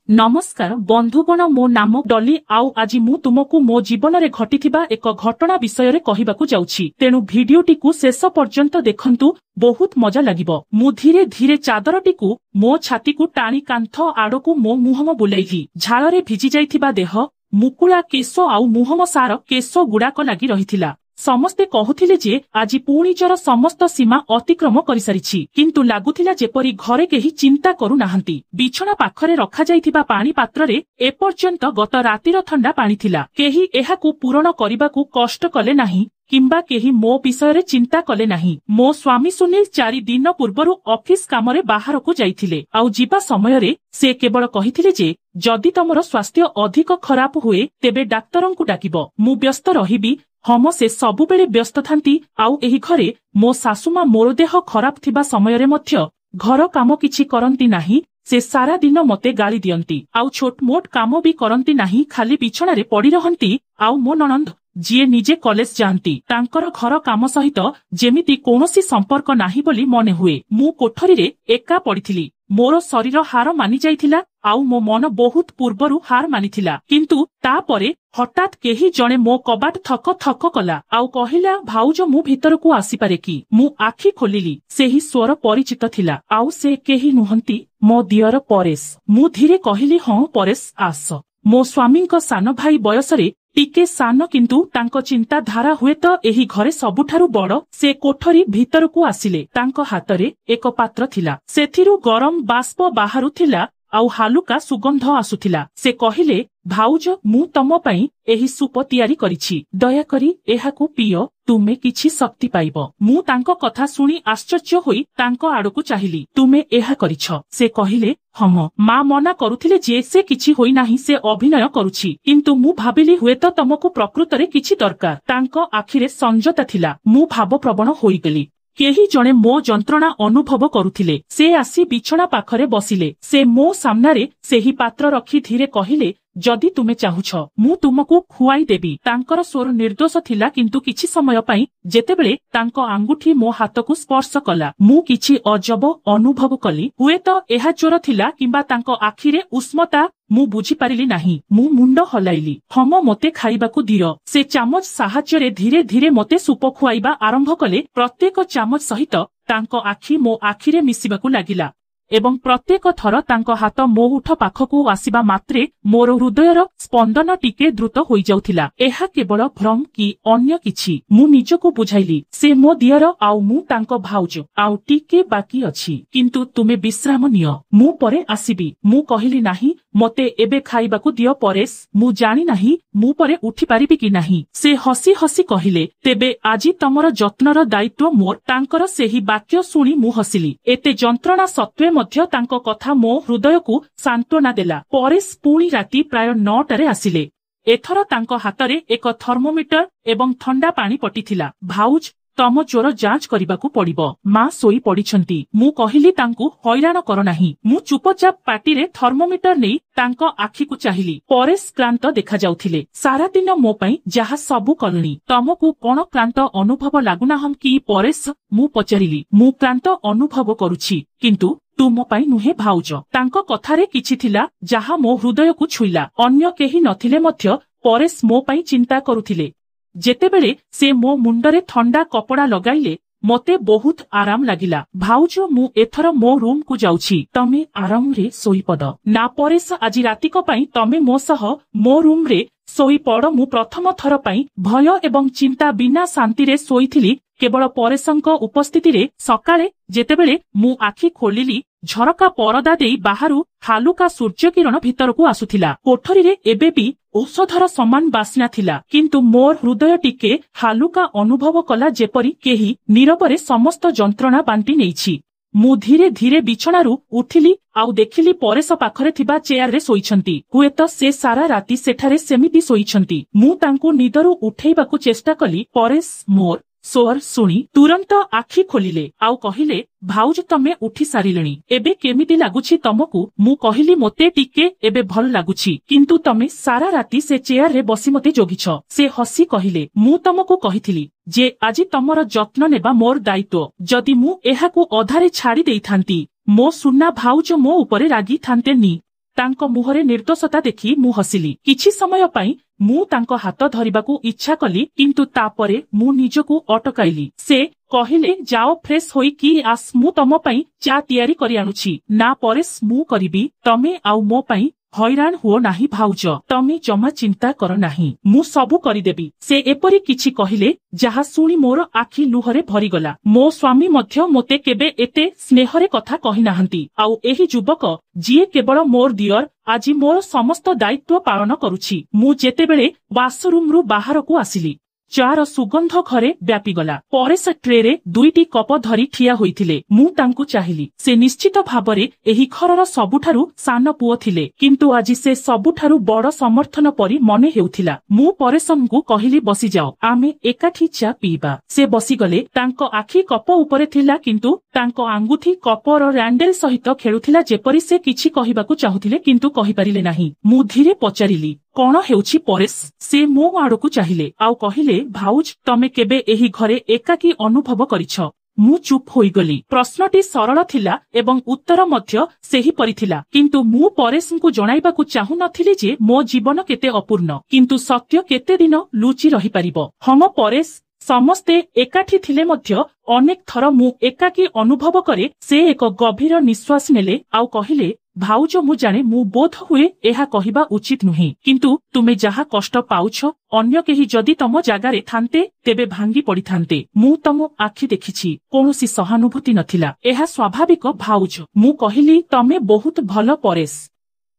नमस्कार बंधुगण मो नाम डली आउ आज मु तुमको मो जीवन रे घटिथिबा एक घटना विषय रे कहिबाकू जाउछि तेनु भिडियोटी को शेष पर्यंत देखंतु बहुत मजा लागिबो। मु धीरे धीरे चादरटीकू मो छाती को टाणी कांथ आड़कू मो मुहम बुलेइली। झाल रे भिजी जाइथिबा देह मुकुला केश आउ मुहम सार केश गुड़ाक लागि रहिथिला। समस्ते कहूथिले जे आज पुणीचर समस्त सीमा अतिक्रम करिसारिछि किंतु लागुथिला जेपरी घरे केही चिंता करू नाहंती। बिछଣା पाखरे रखा जाइथिबा पानी पात्ररे एपर्यंत गत रातिर ठंडा पानी थिला। केही एहाकू पूरण करिबाकू कष्ट कले नाही किंबा केही मो विषय चिंता कले नाही। मो स्वामी सुनील 4 दिन पूर्वरु ऑफिस कामरे बाहरकू जाइथिले आउ जीवा समय रे से केवल कहिथिले जे जदि तमरो स्वास्थ्य अधिक खराब हुए तेबे डाक्टरंकू डाकिबो। मु व्यस्त रहिबी। हम से सबु बेले व्यस्त थांती आउ एही घरे मो सासुमा मोर देह खराब थिबा समय रे मध्य घर काम किछि करंती नाही। से सारा दिन मते गाली दियंती आउ छोट मोट काम भी करंती नाही। खाली बिछଣା रे पड़ी रहंती। आउ मो ननंद जिए निजे कॉलेज जानती तांकर घर काम सहित जेमिति कोनोसी संपर्क नाही बोली मने हुए। मु कोठरी रे एका पड़िथिली। मोर शरीर हार मानि जाइथिला आउ मो मन बहुत पूर्वरु हार मानिथिला किंतु तापरे हठात केही जणे मो कबाट थक थक कला आउ कहिला भाउज मु भितरकू आसीपारे कि। मु आखि खोलिली। सेही स्वर परिचित थिला आउ से केही नुहंती मो दियर परेश। मु धीरे कहिली हां परेश आस। मो स्वामींक सान भाई बयसरे टिके सान किंतु तांको चिंता धारा हुए तो एही घरे सबुठारु बड़। से कोठरी भितरकू आसिले। तांको हातरे एक पात्र थिला। सेथिरु गरम बाष्प बाहारु थिला आउ हालुका सुगंध आसुथिला। से कहिले भाउज मु तम पई एही सूप तियारी करिछि दया करी एहाकू पियो तुमे किछि शक्ति पाइबो। मु तांको कथा सुनी आश्चर्य होई तांको आड़कू चाहिली। तुमे एहा करिछ? से कहिले हम। मा मना करुथिले जे से किछि होई नाही से अभिनय करुछि किंतु मु भाबिली हुए तो तमको प्रकृतरे किछि दरकार। तांको आखिरे संजता थिला। मु भावप्रवण होई गेली। केही जणे मो जंत्रणा अनुभव करुथिले। से आसी बिछଣା पाखरे बसिले। से मो सामनारे सेही पात्र रखी धीरे कहिले जदि तुमे चाहुछ मु तुमको खुआई देबी। तांकर स्वर निर्दोष थिला किंतु किछि समय पई जेतेबेले तांको आंगुठी मो हाथकू स्पर्श कला मु किछि अजब अनुभव कली। हुए तो एहा चोर थिला किंबा तांको आखिरे उष्मता मु बुझी पारिली नाही। मु मुंड हलाइली। हम मते खाइबाकू दियो। से चामच साहाय्य धीरे धीरे मते सूप खुआइबा आरंभ कले। प्रत्येक चामच सहित तांको आखि मो आखिरे मिसिबाकू लागिला एवं प्रत्येक थर तांको हाथ मो उठ पाखकू आसिबा मात्रे मोर हृदयर स्पंदन टिके द्रुत होई जाउथिला। एहा केवल भ्रम कि अन्य किछि मु निजको बुझाइली। से मो दियर आउ मु तांको भाउज आउ टिके बाकी अछि किंतु तुमे विश्राम नियो मु परे आसीबी। मु कहिली नाही मते एबे खाइबाकू दियो परेश। मु जानि नाही मु परे उठी पारिबी कि नाही। से हसी हसी कहिले तेबे आजी तमर जत्नर दायित्व मोर। तांकर सेही वाक्य सुनी मु हसिली। एते जंत्रणा सत्वे मध्य तांको कथा मो हृदयकू सांत्वना देला। परेश पुणी राति प्राय 9टारे आसिले। एथर तांको हातरे एक थर्मोमीटर एवं ठंडा पानी पटिथिला। भाउज तम ज्वर जांच करिबाकू पड़िबो। मां सोई पड़िछंती। मु कहिली तांकू हैरान कर नाही। मु चुपचाप पाटिरे थर्मोमीटर नेई तांको आखिकू चाहिली। परेश क्लांत देखा जाउथिले। सारा दिन मो पई जाहा सबु कलनी तमकू कोन क्लांत अनुभव लागुना हम कि परेश? मु पचारिली। मु क्लांत अनुभव करुछि किंतु तुम पाई नुहे भाउज। तांको कथारे किछि थिला जाहा मो हृदयकू छुइला। अन्य केही नथिले मध्य परेश मो पाई चिंता करुथिले। जेतेबेले से मो मुंडरे ठंडा कपड़ा लगाइले मते बहुत आराम लागिला। भाउज मु एथर मो रूम को जाउछि तमे आराम रे सोई पद ना परेश आज रातिक पई तमे मो सह मो रूम रे सोई पड़। मु प्रथम थर पई भय एवं चिंता बिना शांति रे सोईथिली केवल परेशंक उपस्थिति रे। सकाळे जेतेबेले मु आखि खोलिली झरका परदा देई बाहारु हालुका सूर्य किरण भितरकू आसुथिला। कोठरी रे एबे भी औषधर समान बास्ना थिला किंतु मोर हृदय टिके हालुका अनुभव कला जेपरी केही नीरवरे समस्त जंत्रणा बांटी नेइछि। मु धीरे धीरे बिछणारू उठिली आउ देखिली परेश पाखरे थिबा चेयर रे सोइछंती। हुएत से सारा राति सेठारे सेमिति सोइछंती। मु तांकू निदरू उठेइबाकू चेष्टा कली। परेश मोर स्वर सुनी तुरंत आखि खोलिले आउ कहिले भाउज तमे उठी सारिलेनी एबे केमिति लागुछि तमकू? मु कहिली मोते टिके एबे भल लागुछि किंतु तमे सारा राति से चेयर रे बसी मते जोगिछ। से हसी कहिले मु तमकू कहिथिली जे आजी तमर जत्न नेबा मोर दायित्व। जदि मु एहाकू अधारे छाड़ी देइथांती मो सुना भाउज मो उपरे रागी थांतेनी। तांक मुहरे निर्दोषता देखि मु हसिली। किछि समय पई मु तांक हाथ धरिबाकू इच्छा कली किंतु तापरे मु निजकू अटकाइली। से कहिले जाओ फ्रेश होई कि आस मु तम पई चा तयारी करि आनुछि। ना परेश मु करिबी तमे आउ मो पई हैरान हुओ नाही भाउज, तमे जमा चिंता कर नाही, मु सबु करिदेबी। से एपरी किछि कहिले जाहा सुनी मोर आखि लुहरे भरिगला। मो स्वामी मध्य मोते केबे एते स्नेहरे कथा कहि नाहंती। आउ एही युवक जिए केवल मोर दियर आज मोर समस्त दायित्व पालन करुछि। मु जेतेबेले वाशरूम रु बाहरकू आसिली चार सुगंध घरे व्यापीगला। परे से ट्रेरे दुईटी कप धरी ठिया होइथिले। मु तांकू चाहिली। से निश्चित भाबरे एही घरर सबुठारु सान पुओ थिले किंतु आज से सबुठारु बड़ समर्थन परी मने हेउथिला। मु परेशनकू कहिली बसी जाओ, आमे एकाठी चा पीबा। से बसीगले। तांक आखि कप उपरे थिला किंतु तांक आंगुठी कपर रैंडल सहित खेलुथिला जेपरी से किछि कहिबाकू चाहुथिले किंतु कहि पारिले नाही। मु धीरे पचारिली कौन हेउछि परेश? से मो आड़कू चाहिले आउ कहिले भाउज तमे केबे एही घरे एकाकी अनुभव करिछ? मु चुप होइगली। प्रश्नटी सरल थिला एवं उत्तर मध्य सेही परि थिला किंतु मु परेशଙ୍କୁ जणाइबाकू चाहू नथिली जे मो जीवन केते अपूर्ण किंतु सत्य केते दिन लुचि रहि परिबो। हम परेश समस्ते एकाठी थिले मध्य अनेक थर मु एकाकी अनुभव करे। से एक गभीर निश्वास नेले आउ कहिले भाउज मु जाने मु बोध हुए एहा कहिबा उचित नुहे किंतु तुमे जहा कष्ट पाउछ अन्य केही जदि तम जागारे थान्ते तेबे भांगी पड़ी थान्ते। मु तम आखि देखिछि कोनोसी सहानुभूति नथिला। एहा स्वाभाविक भाउज। मु कहिली तमे बहुत भल परेश।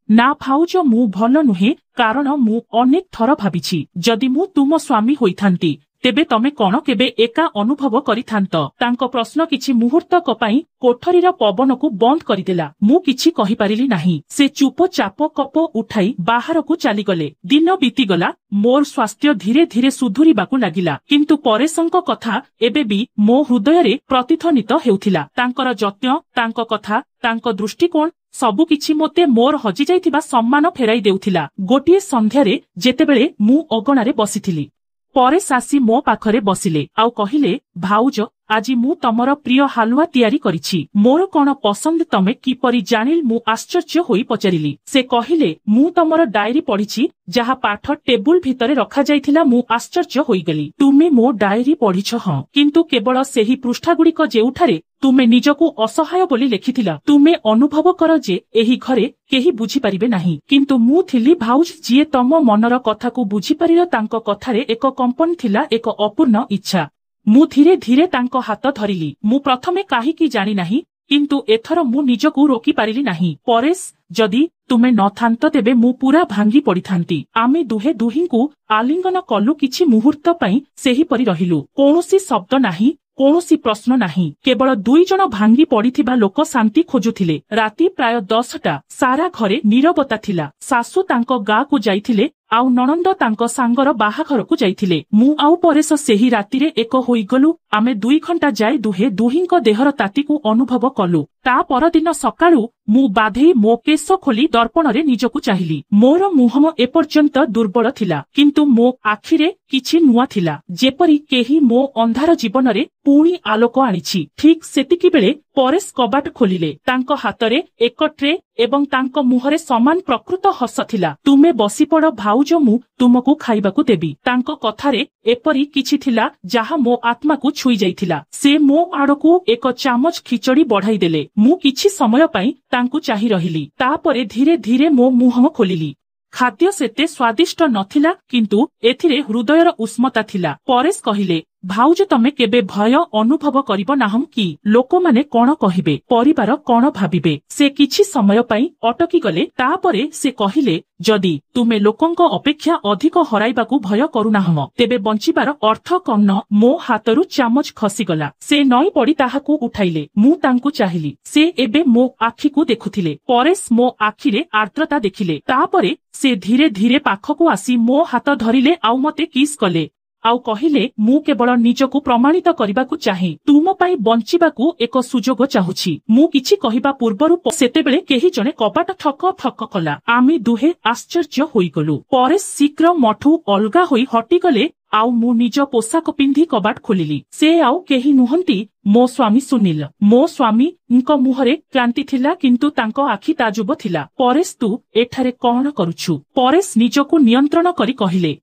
ना भाउज मु भल नुहे कारण मु अनेक थर भाबिछि जदि मु तुम स्वामी होइथांती तेबे तमे कौन केबे एका अनुभव करिथांत। तांक प्रश्न किछि मुहूर्तक पई कोठरीर पवनकू बंद करिदेला। मु किछि कहि पारिली नाही। से चुपचाप कप उठाई बाहरकू चलीगले। दिन बीतीगला। मोर स्वास्थ्य धीरे धीरे सुधुरिबाकू लागिला किंतु परेशंक कथा एबे भी मो हृदय प्रतिध्वनित हेउथिला। तांकर यत्न, तांक कथा, तांक दृष्टिकोण सबु किछि मोते मोर हजि जाइथिबा सम्मान फेराई देउथिला। गोटिए संध्यारे जेतेबेले मु अगणारे बसिथिली परेश आसी मो पाखरे बसिले आउ कहिले भाउज आज मु तमर प्रिय हालुआ तयारी करिछि। मोर कोन पसंद तमे किपरि जानिल? मु आश्चर्य होई पचारिली। से कहिले मु तमर डायरी पढिछि जहा पाठ टेबुल भितरे रखा जाइथिला। मु आश्चर्य होई गेली। तुमे मो डायरी पढिछ? हां, किंतु केवल सेही पृष्ठागुड़िक जेउठारे तुमे निजकू असहाय बोली लेखिथिला। तुमे अनुभव कर जे एही घरे केही बुझी परिबे नाही किंतु मु थिली भाउज जिए तम मनर कथाकू बुझी परिल। तांक कथारे एक कंपन थिला, एक अपूर्ण इच्छा। मु धीरे धीरे तांक हाथ धरिली। मु प्रथमे काहीकि जानि नाही किंतु एथर मु निजकू रोकी पारिली नाही। परेश जदि तुमे न थांत तेबे मु पूरा भांगी पड़िथांती। आमे दुहे दुहिंकू आलिंगन कलु। किछि मुहूर्त पई सेही परि रहिलु। कोनोसी शब्द नाही, कोनोसी प्रश्न नाही। केवल दुई जण भांगी पड़िथिबा लोक शांति खोजुथिले। राति प्राय 10टा। सारा घरे नीरवता थिला। सासु तांक गाँकू जाइथिले आउ ननंद तांक सांगर बाहाघरकू जाइथिले। मु आउ परेश सेही रातिरे एक होइगलु। आमे 2 घंटा जाय दुहे दुहिंक देहर तातीकू अनुभव कलु। ता परदिन सकाळू मु बाधेई मो केश खोली दर्पणरे निजकू चाहिली। मोर मुहम एपर्यंत दुर्बल थिला किंतु मो आखिरे किछि नुआ थिला जेपरी केही मो अंधार जीवनरे पुणी आलोक आनिछि। ठीक सेतिकी बेले परेश कबाट खोलिले। तांक हातरे एक ट्रे एवं तांक मुहरे समान प्रकृत हस थिला। तुमे बसी पड़ भाउज, मु तुमकू खाइबाकू देबी। तांक कथारे एपरी किछि थिला जाहा मो आत्माकू छुई जाइथिला। से मो आड़कू एक चामच खिचड़ी बढ़ाई देले। मु किछि समय पई तांकू चाहि रहिली। तापरे धीरे धीरे मो मुहम खोलिली। खाद्य सेते स्वादिष्ट नथिला किंतु एथिरे हृदयर उष्मता थिला। परेश कहिले भाउज तमे केबे भय अनुभव करिब नाहम कि? लोक माने कोन कहिबे, परिवार कोन भाबिबे? से किछि समय पई अटकी गले। तापरे से कहिले जदि तुमे लोकंक अपेक्षा अधिक हराइबाकू भय करुनाहम तेबे बंचिबार अर्थ कन्न। मो हातरू चामच खसीगला। से नई पड़ी ताहाकू उठाइले। मु तांकू चाहिली। से एबे मो आखिकू देखुथिले। परेश मो आखिरे आर्द्रता देखिले। तापरे से धीरे धीरे पाखकू आसी मो हाथ धरिले आउ मते किस कले आउ कहिले मु केवल निजकू प्रमाणित करिबाकू चाहे, तुम पाई बंचिबाकू एक सुजोग चाहुछि। मु किछि कहिबा पूर्वरु सेतेबेले केही जणे कबाट ठक ठक कला। आमे दुहे आश्चर्य होइगलु। परेश शीघ्र मठू अलगा होई हटिगले आउ मु निज पोशाक पिंधि कबाट खोलिली। से आउ केही नुहंती मो स्वामी सुनील। मो स्वामी मुहरे क्रांति थिला किंतु तांको आखि ताजुब थिला। परेश तू एठारे कौन करुछु? परेश निजको नियंत्रण करी कहिले।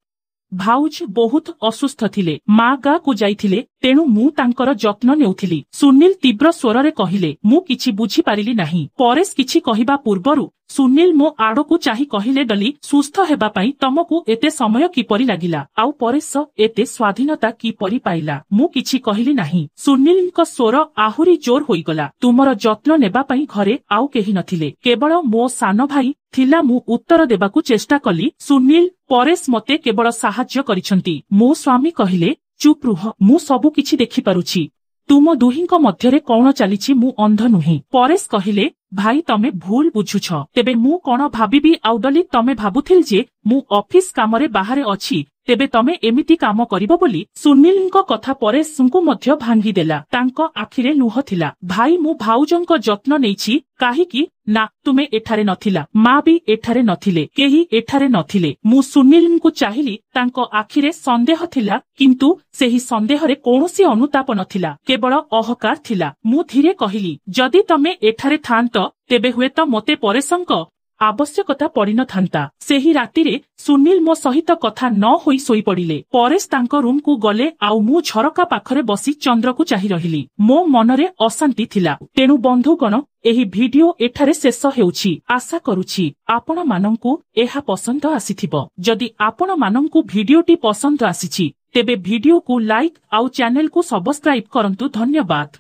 भाउज बहुत असुस्थ थिले, माँ गाँ को जाइथिले, तेणु मु तांकर जत्न नेउथिली। सुनील तीव्र स्वररे कहिले। मु किछि बुझी पारिली नाही। परेश किछि कहिबा पूर्वरु सुनील मो आड़कू चाही कहिले डली सुस्थ हेबा पई तमकू एते समय किपरि लागिला आउ परेश एते स्वाधीनता किपरि पाइला? मु किछि कहिली नाही। सुनीलଙ୍କ स्वर आहुरी जोर होइगला। तुमर जत्न नेबा पई घरे आउ केही नथिले, केवल मो सान भाई थिला। मु उत्तर देबाकू चेष्टा कली। सुनील परेश मते केवल साहाय्य करिसंती। मो स्वामी कहिले चुप रुह, मु सबु किछि देखि पारुछि। तुम दुहींक मध्यरे कौन चलीछि मु अंध नुही। परेश कहिले भाई तमे भूल बुझुछ। तेबे मु कौन भाबिबी आउडली तमे भाबुथिल जे मु ऑफिस कामरे बाहरे अछि, तेबे तमे एमिति काम करिबो बोली। सुनीलଙ୍କ कथा परेशଙ୍କୁ ମଧ୍ୟ भांगी देला। तांको आखिरे लुह थिला। भाई मु भाउजଙ୍କ जत्न नेछि काहिकी ना तुमे एठारे नथिला, माँ भी एठारे नथिले, केही एठारे नथिले। मु सुनीलଙ୍କୁ चाहिली। तांको आखिरे संदेह थिला किंतु सेही संदेहरे कौनसी अनुताप नथिला, केवल अहकार थिला। मु धीरे कहिली जदि तमे एठारे थांत तेबे हुएत मते परेशଙ୍କ आवश्यकता पड़ी न थांता। सेही रातिरे सुनील मो सहित कथा न होई सोई पड़िले। परेश तांको रूम को गले आउ मु झरका पाखरे बसी चंद्र को चाही रहिली। मो मनरे अशांति थिला। तेणु बंधुगण एही वीडियो एठारे शेष हेउछि। आशा करूछि आपण मानंकु एहा पसंद आसीथिबो। जदि आपण मानंकु वीडियोटी पसंद आसीछि तेबे वीडियो को लाइक आउ चैनल को सब्सक्राइब करंतु। धन्यवाद।